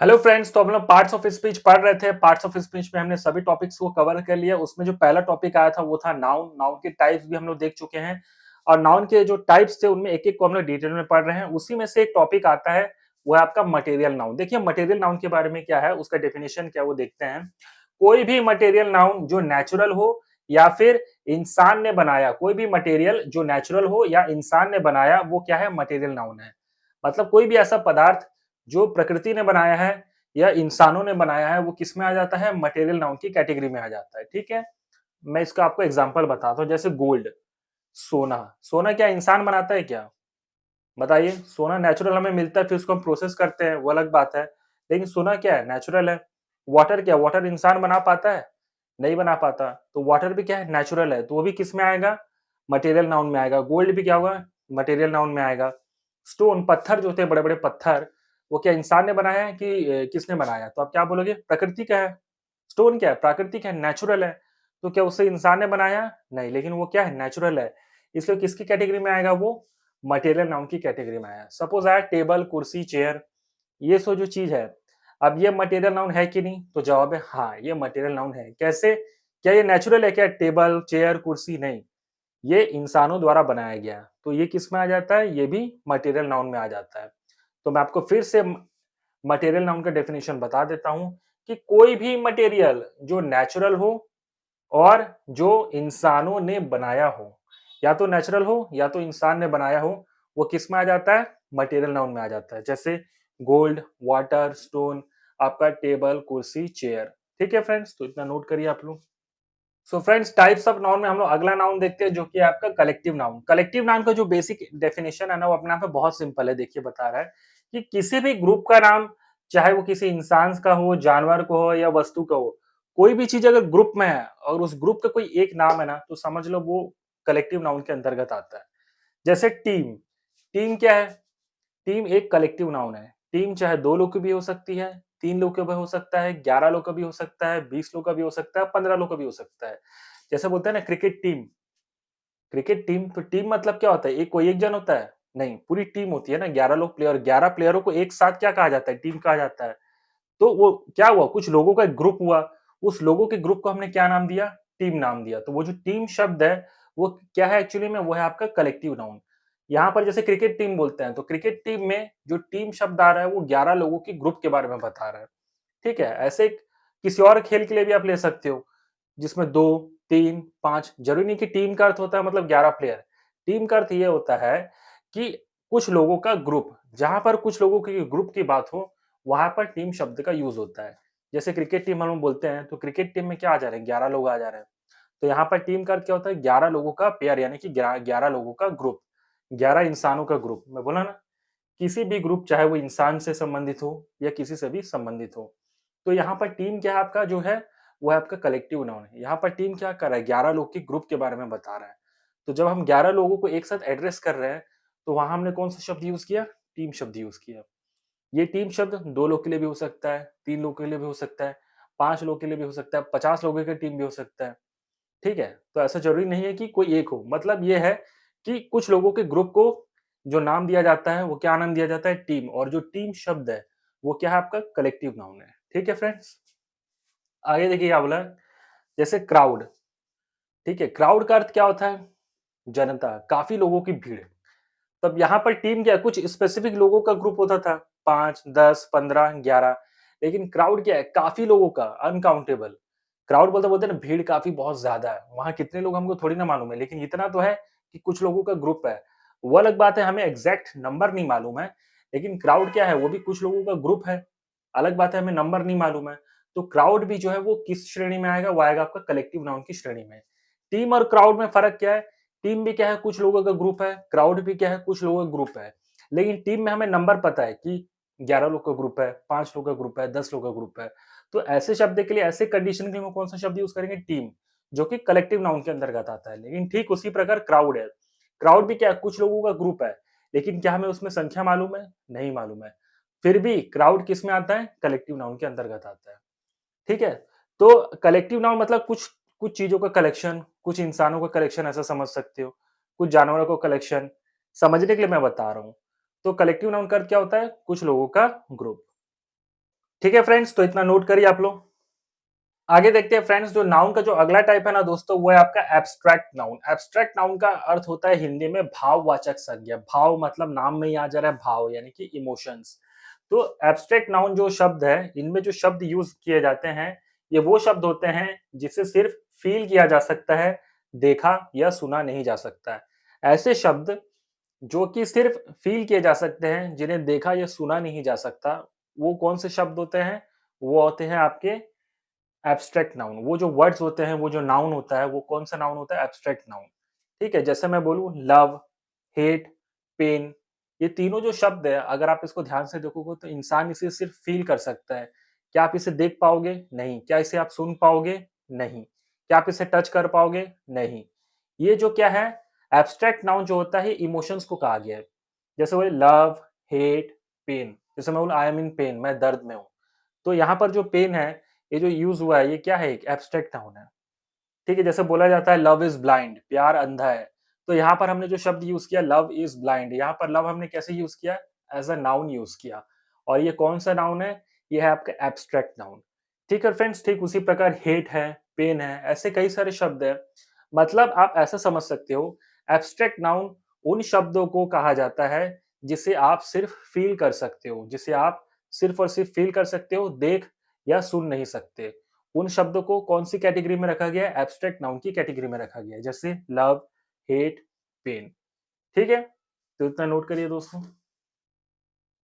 Hello friends, तो हम लोग पार्ट्स ऑफ स्पीच पढ़ रहे थे। पार्ट्स ऑफ स्पीच में हमने सभी टॉपिक्स को कवर कर लिया। उसमें जो पहला टॉपिक आया था वो था नाउन। नाउन के टाइप्स भी हम लोग देख चुके हैं और नाउन के जो टाइप्स थे उनमें एक एक को हम लोग डिटेल में पढ़ रहे हैं। उसी में से एक टॉपिक आता है, वो है आपका मटेरियल नाउन। देखिए मटेरियल नाउन के बारे में क्या है, उसका डेफिनेशन क्या है वो देखते हैं। कोई भी मटेरियल नाउन जो नेचुरल हो या फिर इंसान ने बनाया, कोई भी मटेरियल जो नेचुरल हो या इंसान ने बनाया, वो क्या है, मटेरियल नाउन है। मतलब कोई भी ऐसा पदार्थ जो प्रकृति ने बनाया है या इंसानों ने बनाया है, वो किस में आ जाता है, मटेरियल नाउन की कैटेगरी में आ जाता है। ठीक है, मैं इसका आपको एग्जांपल बताता हूँ। जैसे गोल्ड, सोना। सोना क्या इंसान बनाता है क्या? बताइए। सोना नेचुरल हमें मिलता है, फिर उसको हम प्रोसेस करते हैं, वो अलग बात है। लेकिन सोना क्या है, नेचुरल है। वाटर क्या, वाटर इंसान बना पाता है? नहीं बना पाता। तो वाटर भी क्या है, नेचुरल है, तो वो भी किस में आएगा, मटेरियल नाउन में आएगा। गोल्ड भी क्या होगा, मटेरियल नाउन में आएगा। स्टोन, पत्थर जो होते हैं बड़े बड़े पत्थर, वो क्या इंसान ने बनाया है कि किसने बनाया? तो आप क्या बोलोगे, प्रकृति का है। स्टोन क्या है, प्राकृतिक है, नेचुरल है। तो क्या उसे इंसान ने बनाया? नहीं, लेकिन वो क्या है, नेचुरल है। इसलिए किसकी कैटेगरी में आएगा वो, मटेरियल नाउन की कैटेगरी में आया। सपोज आया टेबल, कुर्सी, चेयर, ये सो जो चीज है, अब ये मटेरियल नाउन है कि नहीं? तो जवाब है हाँ, ये मटेरियल नाउन है। कैसे? क्या ये नेचुरल है क्या, टेबल, चेयर, कुर्सी? नहीं, ये इंसानों द्वारा बनाया गया। तो ये किस में आ जाता है, ये भी मटेरियल नाउन में आ जाता है। तो मैं आपको फिर से मटेरियल नाउन का डेफिनेशन बता देता हूं कि कोई भी मटेरियल जो नेचुरल हो और जो इंसानों ने बनाया हो, या तो नेचुरल हो या तो इंसान ने बनाया हो, वो किस में आ जाता है, मटेरियल नाउन में आ जाता है। जैसे गोल्ड, वाटर, स्टोन, आपका टेबल, कुर्सी, चेयर। ठीक है फ्रेंड्स, तो इतना नोट करिए आप लोग। So friends, types of noun में हम लोग अगला नाउन देखते हैं, जो कि है आपका कलेक्टिव नाउन। कलेक्टिव नाउन का जो बेसिक डेफिनेशन है ना, वो अपने आप में बहुत सिंपल है। देखिए बता रहा है कि किसी भी ग्रुप का नाम, चाहे वो किसी इंसान का हो, जानवर को हो या वस्तु का हो, कोई भी चीज अगर ग्रुप में है और उस ग्रुप का कोई एक नाम है ना, तो समझ लो वो कलेक्टिव नाउन के अंतर्गत आता है। जैसे टीम। टीम क्या है? टीम एक कलेक्टिव नाउन है। टीम चाहे 2 लोग की भी हो सकती है, 3 लोग का भी हो सकता है, 11 लोग का भी हो सकता है, 20 लोग का भी हो सकता है, 15 लोग का भी हो सकता है। जैसे बोलते हैं ना क्रिकेट टीम। क्रिकेट टीम, तो टीम मतलब क्या होता है, एक कोई एक जन होता है? नहीं, पूरी टीम होती है ना, 11 लोग प्लेयर, 11 प्लेयरों को एक साथ क्या कहा जाता है, टीम कहा जाता है। तो वो क्या हुआ, कुछ लोगों का एक ग्रुप हुआ। उस लोगों के ग्रुप को हमने क्या नाम दिया, टीम नाम दिया। तो वो जो टीम शब्द है, वो क्या है एक्चुअली में, वो है आपका कलेक्टिव नाउन। यहाँ पर जैसे क्रिकेट टीम बोलते हैं, तो क्रिकेट टीम में जो टीम शब्द आ रहा है, वो 11 लोगों के ग्रुप के बारे में बता रहा है। ठीक है, ऐसे किसी और खेल के लिए भी आप ले सकते हो, जिसमें 2, 3, 5, जरूरी नहीं कि टीम का अर्थ होता है मतलब 11 प्लेयर। टीम का अर्थ ये होता है कि कुछ लोगों का ग्रुप, जहां पर कुछ लोगों के ग्रुप की बात हो, वहां पर टीम शब्द का यूज होता है। जैसे क्रिकेट टीम हम लोग बोलते हैं, तो क्रिकेट टीम में क्या आ जा रहे हैं, 11 लोग आ जा रहे हैं। तो यहाँ पर टीम का अर्थ क्या होता है, 11 लोगों का पेयर, यानी कि 11 लोगों का ग्रुप, 11 इंसानों का ग्रुप। मैं बोला ना, किसी भी ग्रुप, चाहे वो इंसान से संबंधित हो या किसी से भी संबंधित हो। तो यहाँ पर टीम क्या है आपका, जो है वो है आपका कलेक्टिव नाउन है। यहाँ पर टीम क्या कर रहा है, 11 लोग के ग्रुप के बारे में बता रहा है। तो जब हम 11 लोगों को एक साथ एड्रेस कर रहे हैं, तो वहां हमने कौन सा शब्द यूज किया, टीम शब्द यूज किया। ये टीम शब्द 2 लोग के लिए भी हो सकता है, 3 लोग के लिए भी हो सकता है, 5 लोग के लिए भी हो सकता है, 50 लोगों की टीम भी हो सकता है। ठीक है, तो ऐसा जरूरी नहीं है कि कोई एक हो। मतलब ये है कि कुछ लोगों के ग्रुप को जो नाम दिया जाता है, वो क्या नाम दिया जाता है, टीम। और जो टीम शब्द है, वो क्या है आपका, कलेक्टिव नाउन है। ठीक है फ्रेंड्स, आगे देखिए क्या बोला है। जैसे क्राउड। ठीक है, क्राउड का अर्थ क्या होता है, जनता, काफी लोगों की भीड़। तब यहाँ पर टीम क्या है, कुछ स्पेसिफिक लोगों का ग्रुप होता था, 5, 10, 15, 11। लेकिन क्राउड क्या है, काफी लोगों का, अनकाउंटेबल। क्राउड बोलते बोलते ना, भीड़ काफी बहुत ज्यादा है, वहां कितने लोग हमको थोड़ी ना मालूम है, लेकिन इतना तो है कि कुछ लोगों का ग्रुप है। वो अलग बात है, हमें एग्जैक्ट नंबर नहीं मालूम है, लेकिन क्राउड क्या है, वो भी कुछ लोगों का ग्रुप है। अलग बात है, हमें नंबर नहीं मालूम है। तो क्राउड भी जो है वो किस श्रेणी में आएगा, वो आएगा आपका कलेक्टिव नाउन की श्रेणी में। टीम और क्राउड में फर्क क्या है, टीम भी क्या है, कुछ लोगों का ग्रुप है, क्राउड भी क्या है, कुछ लोगों का ग्रुप है। लेकिन टीम में हमें नंबर पता है कि 11 लोग का ग्रुप है, 5 लोग का ग्रुप है, 10 लोग का ग्रुप है। तो ऐसे शब्द के लिए, ऐसे कंडीशन के लिए हम कौन सा शब्द यूज करेंगे, टीम, जो कि कलेक्टिव नाउन के अंतर्गत आता है। लेकिन ठीक उसी प्रकार क्राउड है। क्राउड भी क्या है, कुछ लोगों का ग्रुप है, लेकिन क्या हमें उसमें संख्या मालूम है, नहीं मालूम है। फिर भी क्राउड किस में आता है, कलेक्टिव नाउन के अंतर्गत आता है। ठीक है, तो कलेक्टिव नाउन मतलब कुछ कुछ चीजों का कलेक्शन, कुछ इंसानों का कलेक्शन, ऐसा समझ सकते हो, कुछ जानवरों का कलेक्शन। समझने के लिए मैं बता रहा हूं। तो कलेक्टिव नाउन का अर्थ क्या होता है, कुछ लोगों का ग्रुप। ठीक है फ्रेंड्स, तो इतना नोट करिए आप लोग। आगे देखते हैं फ्रेंड्स, जो नाउन का जो अगला टाइप है ना दोस्तों, वो है आपका एब्स्ट्रैक्ट नाउन। एब्स्ट्रैक्ट नाउन का अर्थ होता है हिंदी में भाववाचक संज्ञा। भाव मतलब नाम में ही आ जा रहा है भाव, यानी कि इमोशंस। तो एब्स्ट्रैक्ट नाउन जो शब्द है, इनमें जो शब्द यूज किए जाते हैं, ये वो शब्द होते हैं जिसे सिर्फ फील किया जा सकता है, देखा या सुना नहीं जा सकता है। ऐसे शब्द जो कि सिर्फ फील किए जा सकते हैं, जिन्हें देखा या सुना नहीं जा सकता, वो कौन से शब्द होते हैं? वो होते हैं आपके एब्स्ट्रैक्ट नाउन। वो जो वर्ड्स होते हैं, वो जो नाउन होता है, वो कौन-सा नाउन होता है? Abstract noun. ठीक है? जैसे मैं बोलूँ लव, हेट, पेन, ये तीनों जो शब्द है, अगर आप इसको ध्यान से देखोगे तो इंसान इसे सिर्फ फ़ील कर सकता है। क्या आप इसे देख पाओगे? नहीं। क्या इसे आप सुन पाओगे? नहीं। क्या आप इसे टच कर पाओगे? नहीं। ये जो क्या है, एब्स्ट्रैक्ट नाउन जो होता है, इमोशंस को कहा गया है। जैसे वही लव, हेट, पेन। जैसे मैं बोलूँ आई एम इन पेन, मैं दर्द में हूँ। तो यहाँ पर जो पेन है, ये जो यूज़ हुआ है, ये क्या है? एक एब्स्ट्रैक्ट नाउन है। ठीक है? जैसे बोला जाता है लव इज़ ब्लाइंड, प्यार अंधा है। तो यहाँ पर हमने जो शब्द यूज़ किया लव इज़ ब्लाइंड, यहाँ पर लव हमने कैसे यूज़ किया? एज़ अ नाउन यूज़ किया। और ये कौन-सा नाउन है? ये है आपका एब्स्ट्रैक्ट नाउन। ठीक है फ्रेंड्स? ठीक उसी प्रकार हेट है, पेन है, ऐसे कई सारे शब्द हैं। मतलब आप ऐसा समझ सकते हो, एब्स्ट्रैक्ट नाउन उन शब्दों को कहा जाता है, जिसे आप सिर्फ फ़ील कर सकते हो, जिसे आप सिर्फ और सिर्फ फ़ील कर सकते हो, देख या सुन नहीं सकते। उन शब्दों को कौन-सी कैटेगरी में रखा गया है? एब्स्ट्रैक्ट नाउन की कैटेगरी में रखा गया है, जैसे लव, हेट, पेन। ठीक है? तो इतना नोट करिए दोस्तों।